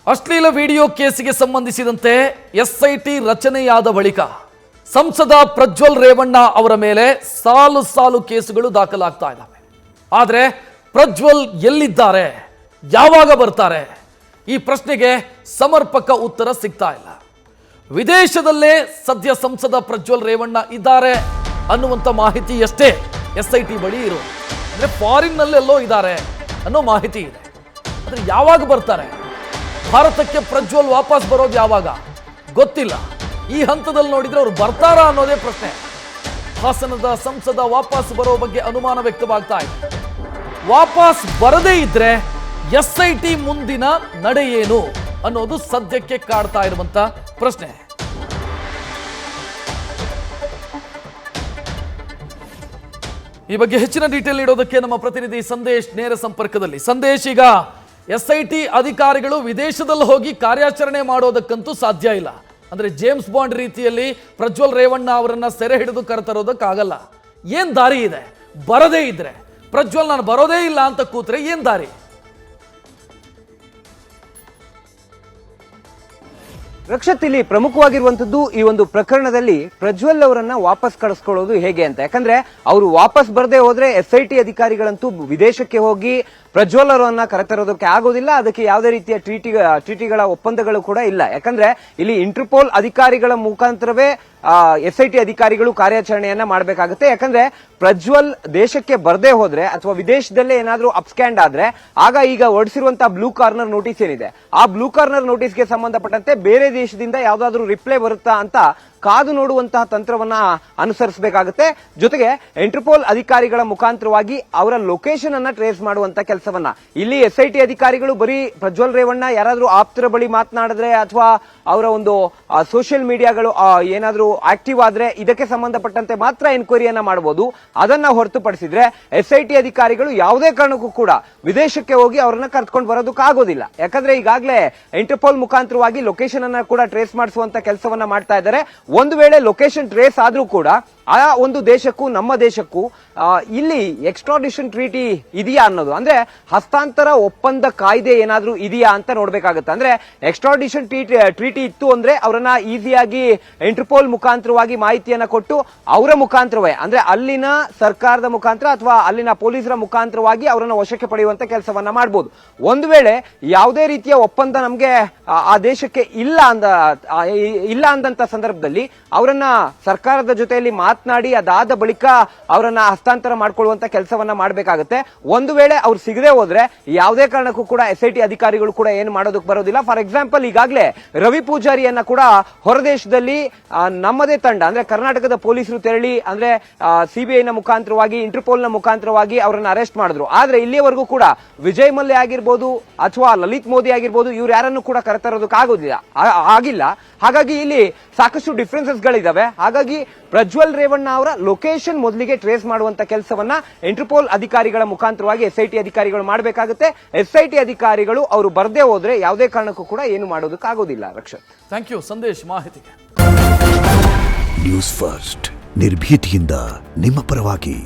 ಅಶ್ಲೀಲ ವಿಡಿಯೋ ಕೇಸಿಗೆ ಸಂಬಂಧಿಸಿದಂತೆ ಎಸ್ಐಟಿ ರಚನೆಯಾದ ಬಳಿಕ ಸಂಸದ ಪ್ರಜ್ವಲ್ ರೇವಣ್ಣ ಅವರ ಮೇಲೆ ಸಾಲು ಸಾಲು ಕೇಸುಗಳು ದಾಖಲಾಗ್ತಾ ಇದ್ದಾವೆ. ಆದರೆ ಪ್ರಜ್ವಲ್ ಎಲ್ಲಿದ್ದಾರೆ, ಯಾವಾಗ ಬರ್ತಾರೆ, ಈ ಪ್ರಶ್ನೆಗೆ ಸಮರ್ಪಕ ಉತ್ತರ ಸಿಗ್ತಾ ಇಲ್ಲ. ವಿದೇಶದಲ್ಲೇ ಸದ್ಯ ಸಂಸದ ಪ್ರಜ್ವಲ್ ರೇವಣ್ಣ ಇದ್ದಾರೆ ಅನ್ನುವಂಥ ಮಾಹಿತಿ ಅಷ್ಟೇ ಎಸ್ಐಟಿ ಬಳಿ ಇರೋದು. ಅಂದರೆ ಫಾರಿನ್ನಲ್ಲೆಲ್ಲೋ ಇದ್ದಾರೆ ಅನ್ನೋ ಮಾಹಿತಿ ಇದೆ. ಆದರೆ ಯಾವಾಗ ಬರ್ತಾರೆ, ಭಾರತಕ್ಕೆ ಪ್ರಜ್ವಲ್ ವಾಪಸ್ ಬರೋದು ಯಾವಾಗ ಗೊತ್ತಿಲ್ಲ. ಈ ಹಂತದಲ್ಲಿ ನೋಡಿದ್ರೆ ಅವರು ಬರ್ತಾರಾ ಅನ್ನೋದೇ ಪ್ರಶ್ನೆ. ಹಾಸನದ ಸಂಸದ ವಾಪಸ್ ಬರೋ ಬಗ್ಗೆ ಅನುಮಾನ ವ್ಯಕ್ತವಾಗ್ತಾ ಇದೆ. ವಾಪಸ್ ಬರದೇ ಇದ್ರೆ ಎಸ್ಐಟಿ ಮುಂದಿನ ನಡೆ ಏನು ಅನ್ನೋದು ಸದ್ಯಕ್ಕೆ ಕಾಡ್ತಾ ಇರುವಂತ ಪ್ರಶ್ನೆ. ಈ ಬಗ್ಗೆ ಹೆಚ್ಚಿನ ಡೀಟೇಲ್ ನೀಡೋದಕ್ಕೆ ನಮ್ಮ ಪ್ರತಿನಿಧಿ ಸಂದೇಶ್ ನೇರ ಸಂಪರ್ಕದಲ್ಲಿ. ಸಂದೇಶ್, ಈಗ ಎಸ್ಐಟಿ ಅಧಿಕಾರಿಗಳು ವಿದೇಶದಲ್ಲಿ ಹೋಗಿ ಕಾರ್ಯಾಚರಣೆ ಮಾಡೋದಕ್ಕಂತೂ ಸಾಧ್ಯ ಇಲ್ಲ. ಅಂದ್ರೆ ಜೇಮ್ಸ್ ಬಾಂಡ್ ರೀತಿಯಲ್ಲಿ ಪ್ರಜ್ವಲ್ ರೇವಣ್ಣ ಅವರನ್ನ ಸೆರೆ ಹಿಡಿದು ಕರೆತರೋದಕ್ಕಾಗಲ್ಲ. ಏನ್ ದಾರಿ ಇದೆ? ಬರದೇ ಇದ್ರೆ ಪ್ರಜ್ವಲ್ ನಾನು ಬರೋದೇ ಇಲ್ಲ ಅಂತ ಕೂತ್ರೆ ಏನ್ ದಾರಿ? ರಕ್ಷತ್, ಇಲ್ಲಿ ಪ್ರಮುಖವಾಗಿರುವಂತದ್ದು ಈ ಒಂದು ಪ್ರಕರಣದಲ್ಲಿ ಪ್ರಜ್ವಲ್ ಅವರನ್ನ ವಾಪಸ್ ಕಳಿಸ್ಕೊಳ್ಳೋದು ಹೇಗೆ ಅಂತ. ಯಾಕಂದ್ರೆ ಅವರು ವಾಪಸ್ ಬರದೆ ಹೋದ್ರೆ ಎಸ್ಐಟಿ ಅಧಿಕಾರಿಗಳಂತೂ ವಿದೇಶಕ್ಕೆ ಹೋಗಿ ಪ್ರಜ್ವಲ್ ಅವರನ್ನ ಕರೆತರೋದಕ್ಕೆ ಆಗೋದಿಲ್ಲ. ಅದಕ್ಕೆ ಯಾವುದೇ ರೀತಿಯ ಟ್ರೀಟಿಗಳ ಒಪ್ಪಂದಗಳು ಕೂಡ ಇಲ್ಲ. ಯಾಕಂದ್ರೆ ಇಲ್ಲಿ ಇಂಟರ್ಪೋಲ್ ಅಧಿಕಾರಿಗಳ ಮುಖಾಂತರವೇ ಎಸ್ಐಟಿ ಅಧಿಕಾರಿಗಳು ಕಾರ್ಯಾಚರಣೆಯನ್ನ ಮಾಡಬೇಕಾಗುತ್ತೆ. ಯಾಕಂದ್ರೆ ಪ್ರಜ್ವಲ್ ದೇಶಕ್ಕೆ ಬರದೇ ಹೋದ್ರೆ ಅಥವಾ ವಿದೇಶದಲ್ಲೇ ಏನಾದ್ರೂ ಅಪ್ಸ್ಕ್ಯಾಂಡ್ ಆದ್ರೆ ಆಗ ಈಗ ಹೊರಡಿಸಿರುವಂತಹ ಬ್ಲೂ ಕಾರ್ನರ್ ನೋಟಿಸ್ ಏನಿದೆ, ಆ ಬ್ಲೂ ಕಾರ್ನರ್ ನೋಟಿಸ್ಗೆ ಸಂಬಂಧಪಟ್ಟಂತೆ ಬೇರೆ ದೇಶದಿಂದ ಯಾವ್ದಾದ್ರು ರಿಪ್ಲೈ ಬರುತ್ತಾ ಅಂತ ಕಾದು ನೋಡುವಂತಹ ತಂತ್ರವನ್ನ ಅನುಸರಿಸಬೇಕಾಗುತ್ತೆ. ಜೊತೆಗೆ ಇಂಟರ್ಪೋಲ್ ಅಧಿಕಾರಿಗಳ ಮುಖಾಂತರವಾಗಿ ಅವರ ಲೊಕೇಶನ್ ಅನ್ನ ಟ್ರೇಸ್ ಮಾಡುವಂತ ಕೆಲಸವನ್ನ ಇಲ್ಲಿ ಎಸ್ಐಟಿ ಅಧಿಕಾರಿಗಳು ಬರೀ ಪ್ರಜ್ವಲ್ ರೇವಣ್ಣ ಯಾರಾದ್ರೂ ಆಪ್ತರ ಬಳಿ ಮಾತನಾಡಿದ್ರೆ ಅಥವಾ ಅವರ ಒಂದು ಸೋಷಿಯಲ್ ಮೀಡಿಯಾಗಳು ಏನಾದ್ರೂ ಆಕ್ಟಿವ್ ಆದ್ರೆ ಇದಕ್ಕೆ ಸಂಬಂಧಪಟ್ಟಂತೆ ಮಾತ್ರ ಎನ್ಕ್ವೈರಿಯನ್ನ ಮಾಡಬಹುದು. ಅದನ್ನ ಹೊರತುಪಡಿಸಿದ್ರೆ ಎಸ್ಐಟಿ ಅಧಿಕಾರಿಗಳು ಯಾವುದೇ ಕಾರಣಕ್ಕೂ ಕೂಡ ವಿದೇಶಕ್ಕೆ ಹೋಗಿ ಅವರನ್ನ ಕರ್ಕೊಂಡು ಬರೋದಕ್ಕಾಗೋದಿಲ್ಲ. ಯಾಕಂದ್ರೆ ಈಗಾಗಲೇ ಇಂಟರ್ಪೋಲ್ ಮುಖಾಂತರವಾಗಿ ಲೊಕೇಶನ್ ಅನ್ನ ಕೂಡ ಟ್ರೇಸ್ ಮಾಡಿಸುವಂತ ಕೆಲಸವನ್ನ ಮಾಡ್ತಾ ಇದ್ದಾರೆ. ಒಂದು ವೇಳೆ ಲೊಕೇಶನ್ ಟ್ರೇಸ್ ಆದ್ರೂ ಕೂಡ ಆ ಒಂದು ದೇಶಕ್ಕೂ ನಮ್ಮ ದೇಶಕ್ಕೂ ಇಲ್ಲಿ ಎಕ್ಸ್ಟ್ರಾಡಿಷನ್ ಟ್ರೀಟಿ ಇದೆಯಾ ಅನ್ನೋದು, ಅಂದ್ರೆ ಹಸ್ತಾಂತರ ಒಪ್ಪಂದ ಕಾಯ್ದೆ ಏನಾದ್ರೂ ಇದೆಯಾ ಅಂತ ನೋಡ್ಬೇಕಾಗುತ್ತೆ. ಅಂದ್ರೆ ಎಕ್ಸ್ಟ್ರಾಡಿಷನ್ ಟ್ರೀಟಿ ಇತ್ತು ಅಂದ್ರೆ ಅವರನ್ನ ಈಸಿಯಾಗಿ ಇಂಟರ್ಪೋಲ್ ಮುಖಾಂತರವಾಗಿ ಮಾಹಿತಿಯನ್ನ ಕೊಟ್ಟು ಅವರ ಮುಖಾಂತರವೇ, ಅಂದ್ರೆ ಅಲ್ಲಿನ ಸರ್ಕಾರದ ಮುಖಾಂತರ ಅಥವಾ ಅಲ್ಲಿನ ಪೊಲೀಸರ ಮುಖಾಂತರವಾಗಿ ಅವರನ್ನ ವಶಕ್ಕೆ ಪಡೆಯುವಂತ ಕೆಲಸವನ್ನ ಮಾಡಬಹುದು. ಒಂದು ವೇಳೆ ಯಾವುದೇ ರೀತಿಯ ಒಪ್ಪಂದ ನಮ್ಗೆ ಆ ದೇಶಕ್ಕೆ ಇಲ್ಲ ಅಂದಂತ ಸಂದರ್ಭದಲ್ಲಿ ಅವರನ್ನ ಸರ್ಕಾರದ ಜೊತೆಯಲ್ಲಿ ಮಾತನಾಡಿ ಅದಾದ ಬಳಿಕ ಅವರನ್ನ ಹಸ್ತಾಂತರ ಮಾಡಿಕೊಳ್ಳುವಂತ ಕೆಲಸವನ್ನ ಮಾಡಬೇಕಾಗುತ್ತೆ. ಒಂದು ವೇಳೆ ಅವ್ರು ಸಿಗದೆ ಹೋದ್ರೆ ಯಾವುದೇ ಕಾರಣಕ್ಕೂ ಕೂಡ ಎಸ್ಐಟಿ ಅಧಿಕಾರಿಗಳು ಕೂಡ ಏನು ಮಾಡೋದಕ್ಕೆ ಬರೋದಿಲ್ಲ. ಫಾರ್ ಎಕ್ಸಾಂಪಲ್, ಈಗಾಗಲೇ ರವಿ ಪೂಜಾರಿಯನ್ನ ಕೂಡ ಹೊರದೇಶದಲ್ಲಿ ನಮ್ಮದೇ ತಂಡ ಅಂದ್ರೆ ಕರ್ನಾಟಕದ ಪೊಲೀಸರು ತೆರಳಿ ಅಂದ್ರೆ ಸಿಬಿಐ ನ ಮುಖಾಂತರವಾಗಿ ಇಂಟರ್ಪೋಲ್ ನ ಮುಖಾಂತರವಾಗಿ ಅವರನ್ನ ಅರೆಸ್ಟ್ ಮಾಡಿದ್ರು. ಆದ್ರೆ ಇಲ್ಲಿಯವರೆಗೂ ಕೂಡ ವಿಜಯ್ ಮಲ್ಯ ಆಗಿರ್ಬೋದು ಅಥವಾ ಲಲಿತ್ ಮೋದಿ ಆಗಿರ್ಬೋದು ಇವ್ರು ಯಾರನ್ನು ಕೂಡ ಕರೆತರೋದಕ್ಕೆ ಆಗಿಲ್ಲ. ಹಾಗಾಗಿ ಇಲ್ಲಿ ಸಾಕಷ್ಟು ಡಿಫರೆನ್ಸಸ್ ಗಳಿದಾವೆ. ಹಾಗಾಗಿ ಪ್ರಜ್ವಲ್ ರೇವಣ್ಣ ಅವರ ಲೊಕೇಶನ್ ಮೊದಲಿಗೆ ಟ್ರೇಸ್ ಮಾಡುವಂತ ಕೆಲಸವನ್ನ ಇಂಟರ್ಪೋಲ್ ಅಧಿಕಾರಿಗಳ ಮುಖಾಂತರವಾಗಿ ಎಸ್ಐಟಿ ಅಧಿಕಾರಿಗಳು ಮಾಡಬೇಕಾಗುತ್ತೆ. ಎಸ್ಐಟಿ ಅಧಿಕಾರಿಗಳು ಅವರು ಬರದೇ ಹೋದ್ರೆ ಯಾವುದೇ ಕಾರಣಕ್ಕೂ ಕೂಡ ಏನು ಮಾಡೋದಕ್ಕಾಗೋದಿಲ್ಲ. ರಕ್ಷತ್, ಥ್ಯಾಂಕ್ ಯು ಸಂದೇಶ್ ಮಾಹಿತಿಗೆ. ನ್ಯೂಸ್ ಫಸ್ಟ್ ನಿರ್ಭೀತಿಯಿಂದ ನಿಮ್ಮ ಪರವಾಗಿ.